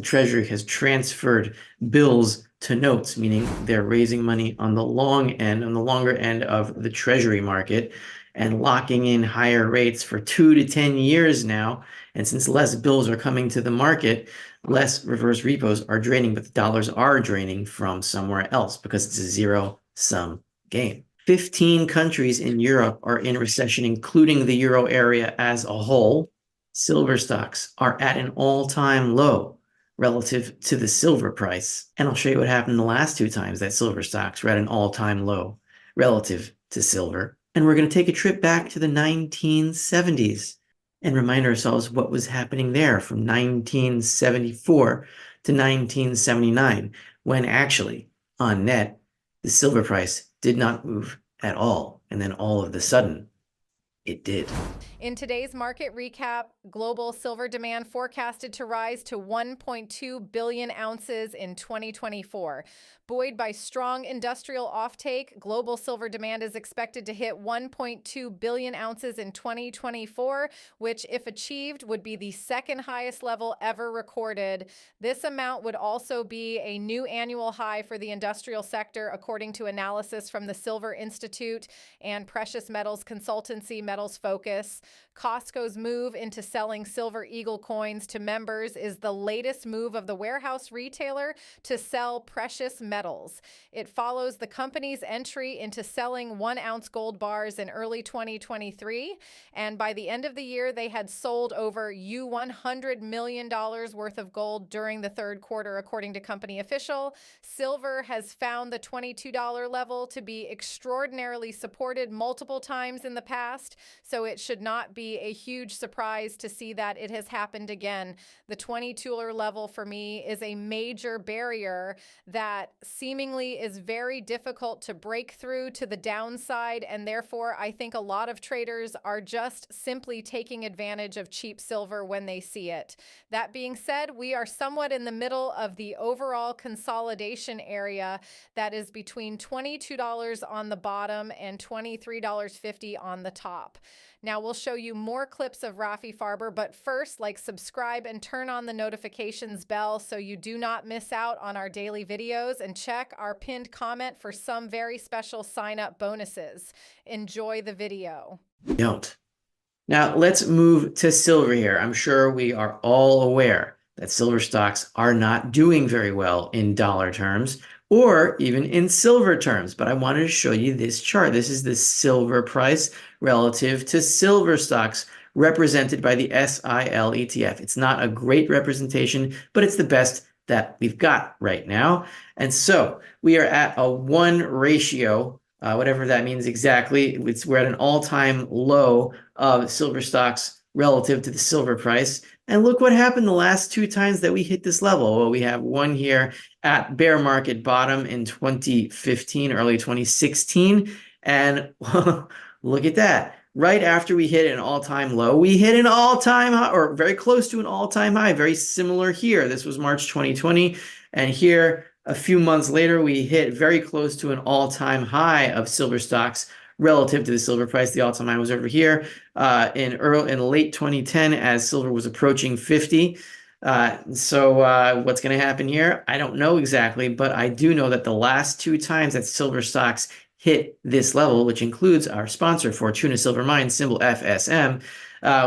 Treasury has transferred bills to notes, meaning they're raising money on the longer end of the Treasury market and locking in higher rates for 2 to 10 years now. And since less bills are coming to the market, less reverse repos are draining, but the dollars are draining from somewhere else because it's a zero-sum game. 15 countries in Europe are in recession, including the euro area as a whole. Silver stocks are at an all-time low relative to the silver price. And I'll show you what happened the last 2 times that silver stocks were at an all-time low relative to silver. And we're going to take a trip back to the 1970s and remind ourselves what was happening there from 1974 to 1979, when actually, on net, the silver price did not move at all. And then all of a sudden, it did. In today's market recap, global silver demand forecasted to rise to 1.2 billion ounces in 2024. Buoyed by strong industrial offtake, global silver demand is expected to hit 1.2 billion ounces in 2024, which, if achieved, would be the second highest level ever recorded. This amount would also be a new annual high for the industrial sector, according to analysis from the Silver Institute and precious metals consultancy Metals Focus. Costco's move into selling Silver Eagle coins to members is the latest move of the warehouse retailer to sell precious metals. It follows the company's entry into selling 1-ounce gold bars in early 2023, and by the end of the year, they had sold over $100 million worth of gold during the third quarter, according to company official. Silver has found the $22 level to be extraordinarily supported multiple times in the past, so it should not be a huge surprise to see that it has happened again. The $22 level for me is a major barrier that seemingly is very difficult to break through to the downside, and therefore I think a lot of traders are just simply taking advantage of cheap silver when they see it. That being said, we are somewhat in the middle of the overall consolidation area that is between $22 on the bottom and $23.50 on the top. Now we'll show you more clips of Rafi Farber, but first, subscribe and turn on the notifications bell so you do not miss out on our daily videos, and check our pinned comment for some very special sign-up bonuses. Enjoy the video. Don't. Now let's move to silver here. I'm sure we are all aware that silver stocks are not doing very well in dollar terms or even in silver terms, but I wanted to show you this chart. This is the silver price relative to silver stocks represented by the SIL ETF. It's not a great representation, but it's the best that we've got right now. And so we are at a 1 ratio, whatever that means exactly. We're at an all-time low of silver stocks relative to the silver price. And look what happened the last 2 times that we hit this level. Well, we have one here at bear market bottom in 2015, early 2016. And look at that. Right after we hit an all-time low, we hit an all-time high, or very close to an all-time high. Very similar here. This was March 2020. And here, a few months later, we hit very close to an all-time high of silver stocks relative to the silver price. The all-time high was over here in late 2010 as silver was approaching 50. So what's going to happen here? I don't know exactly, but I do know that the last 2 times that silver stocks hit this level, which includes our sponsor, Fortuna Silver Mines, symbol FSM,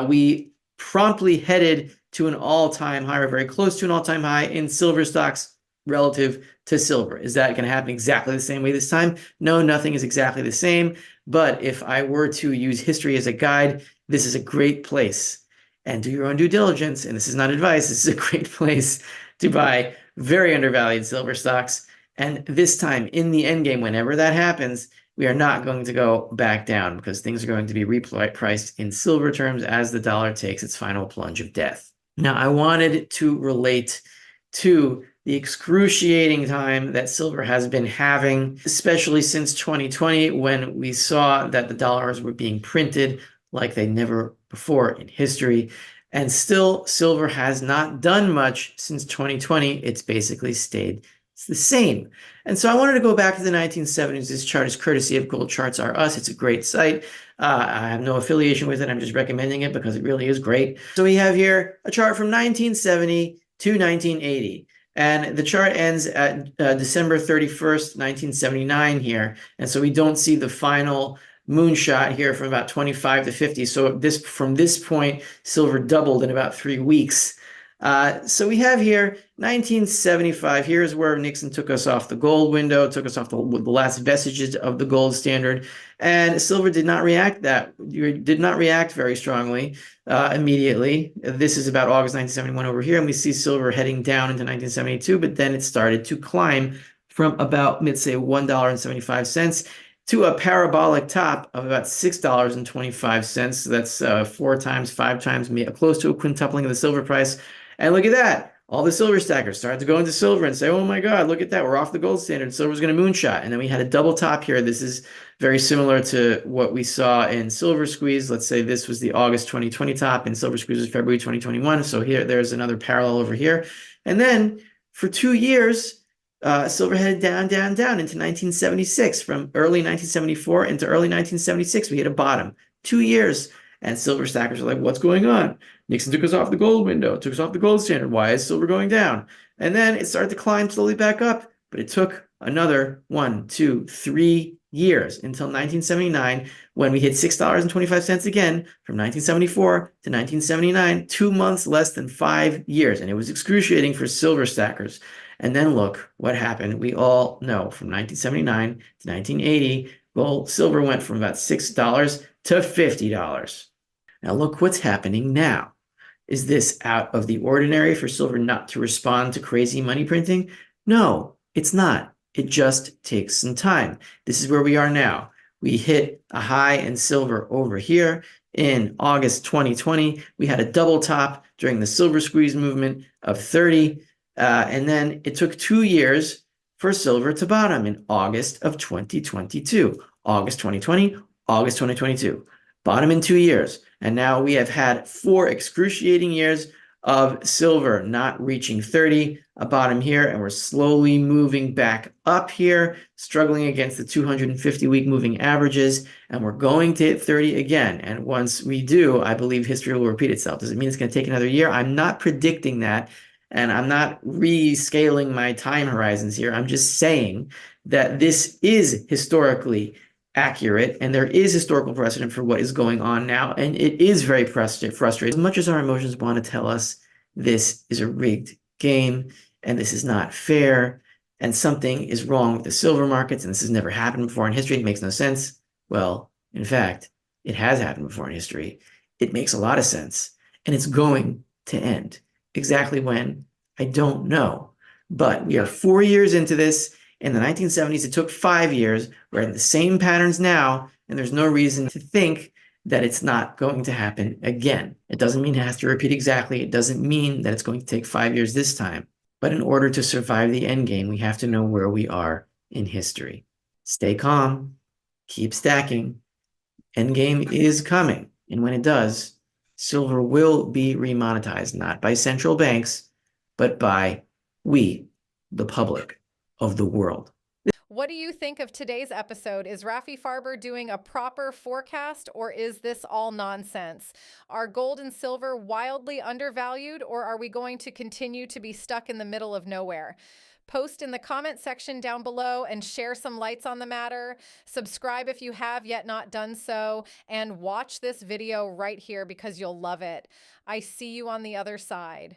we promptly headed to an all-time high, or very close to an all-time high in silver stocks relative to silver. Is that going to happen exactly the same way this time? No, nothing is exactly the same. But if I were to use history as a guide, this is a great place. And do your own due diligence. And this is not advice. This is a great place to buy very undervalued silver stocks. And this time, in the end game, whenever that happens, we are not going to go back down because things are going to be repriced in silver terms as the dollar takes its final plunge of death. Now, I wanted to relate to the excruciating time that silver has been having, especially since 2020, when we saw that the dollars were being printed like they never before in history. And still, silver has not done much since 2020. It's basically stayed the same. And so I wanted to go back to the 1970s. This chart is courtesy of Gold Charts R Us. It's a great site. I have no affiliation with it. I'm just recommending it because it really is great. So we have here a chart from 1970 to 1980. And the chart ends at December 31st, 1979 here. And so we don't see the final moonshot here from about 25 to 50. So from this point, silver doubled in about 3 weeks. So we have here 1975. Here's where Nixon took us off the gold window, took us off the last vestiges of the gold standard, and silver did not react very strongly immediately. This is about August 1971 over here, and we see silver heading down into 1972, but then it started to climb from about, let's say, $1.75 to a parabolic top of about $6.25. So that's 4 times, 5 times, close to a quintupling of the silver price. And look at that. All the silver stackers started to go into silver and say, oh my God, look at that. We're off the gold standard. Silver's going to moonshot. And then we had a double top here. This is very similar to what we saw in silver squeeze. Let's say this was the August 2020 top and silver squeeze was February 2021. So there's another parallel over here. And then for 2 years, silver headed down into 1976. From early 1974 into early 1976, we hit a bottom. 2 years. And silver stackers are like, what's going on? Nixon took us off the gold window, took us off the gold standard. Why is silver going down? And then it started to climb slowly back up, but it took another 1, 2, 3 years until 1979 when we hit $6.25 again from 1974 to 1979, 2 months less than 5 years. And it was excruciating for silver stackers. And then look what happened. We all know from 1979 to 1980, silver went from about $6 to $50. Now look what's happening now. Is this out of the ordinary for silver not to respond to crazy money printing? No, it's not. It just takes some time. This is where we are now. We hit a high in silver over here in August 2020. We had a double top during the silver squeeze movement of 30. And then it took 2 years for silver to bottom in August of 2022. August 2020, August 2022. Bottom in 2 years. And now we have had 4 excruciating years of silver not reaching 30, a bottom here, and we're slowly moving back up here, struggling against the 250-week moving averages, and we're going to hit 30 again. And once we do, I believe history will repeat itself. Does it mean it's going to take another year? I'm not predicting that, and I'm not rescaling my time horizons here. I'm just saying that this is historically accurate, and there is historical precedent for what is going on now, and it is very frustrating. As much as our emotions want to tell us this is a rigged game, and this is not fair, and something is wrong with the silver markets, and this has never happened before in history, it makes no sense. Well, in fact, it has happened before in history. It makes a lot of sense, and it's going to end. Exactly when? I don't know. But we are 4 years into this. In the 1970s, it took 5 years. We're in the same patterns now, and there's no reason to think that it's not going to happen again. It doesn't mean it has to repeat exactly. It doesn't mean that it's going to take 5 years this time. But in order to survive the end game, we have to know where we are in history. Stay calm, keep stacking. End game is coming. And when it does, silver will be remonetized, not by central banks, but by we, the public of the world. What do you think of today's episode? Is Rafi Farber doing a proper forecast, or is this all nonsense? Are gold and silver wildly undervalued, or are we going to continue to be stuck in the middle of nowhere? Post in the comment section down below and share some lights on the matter. Subscribe if you have yet not done so, and watch this video right here because you'll love it. I see you on the other side.